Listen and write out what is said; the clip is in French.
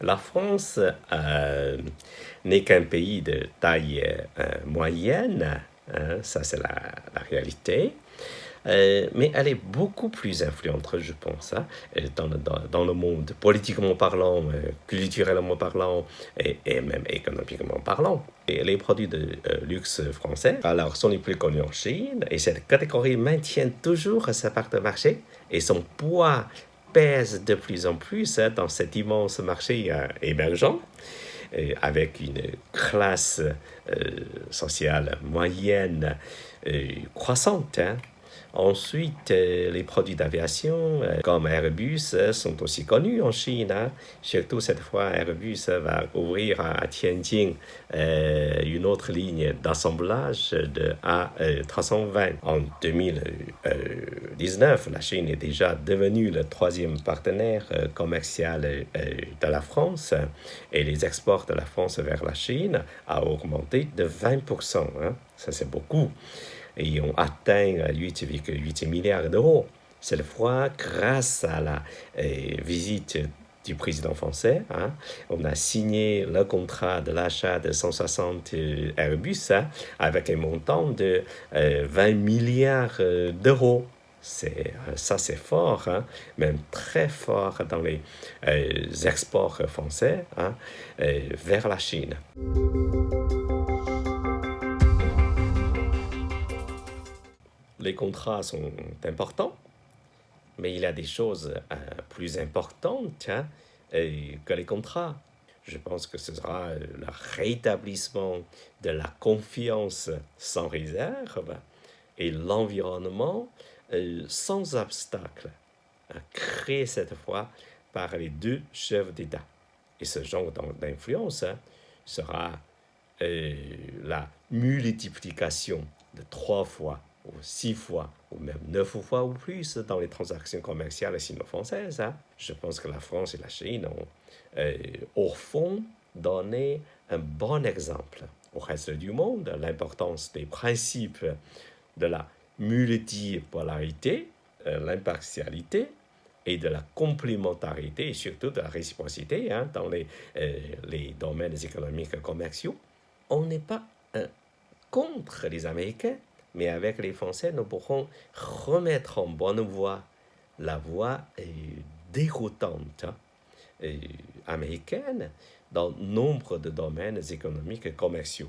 La France n'est qu'un pays de taille moyenne, hein, ça c'est la réalité. Mais elle est beaucoup plus influente, je pense, hein, dans le monde, politiquement parlant, culturellement parlant et même économiquement parlant. Et les produits de luxe français, alors, sont les plus connus en Chine, et cette catégorie maintient toujours sa part de marché et son poids pèse de plus en plus, hein, dans cet immense marché émergent, avec une classe sociale moyenne croissante, hein. Ensuite, les produits d'aviation comme Airbus sont aussi connus en Chine, hein. Surtout cette fois, Airbus va ouvrir à Tianjin une autre ligne d'assemblage de A320. En 2019, la Chine est déjà devenue le troisième partenaire commercial de la France, et les exports de la France vers la Chine a augmenté de 20%, hein. Ça, c'est beaucoup. Et ont atteint 8,8 milliards d'euros. Cette fois, grâce à la visite du président français, hein, on a signé le contrat de l'achat de 160 Airbus, hein, avec un montant de 20 milliards d'euros. Ça, c'est fort, hein, même très fort dans les exports français, hein, vers la Chine. Les contrats sont importants, mais il y a des choses plus importantes, hein, que les contrats. Je pense que ce sera le rétablissement de la confiance sans réserve et l'environnement sans obstacle, hein, créé cette fois par les deux chefs d'État. Et ce genre d'influence, hein, sera la multiplication de 3 fois ou 6 fois, ou même 9 fois ou plus dans les transactions commerciales sino-françaises, hein. Je pense que la France et la Chine ont, au fond, donné un bon exemple au reste du monde, l'importance des principes de la multipolarité, l'impartialité et de la complémentarité et surtout de la réciprocité, hein, dans les domaines économiques et commerciaux. On n'est pas contre les Américains, mais avec les Français, nous pourrons remettre en bonne voie la voie déroutante, hein, américaine dans nombre de domaines économiques et commerciaux.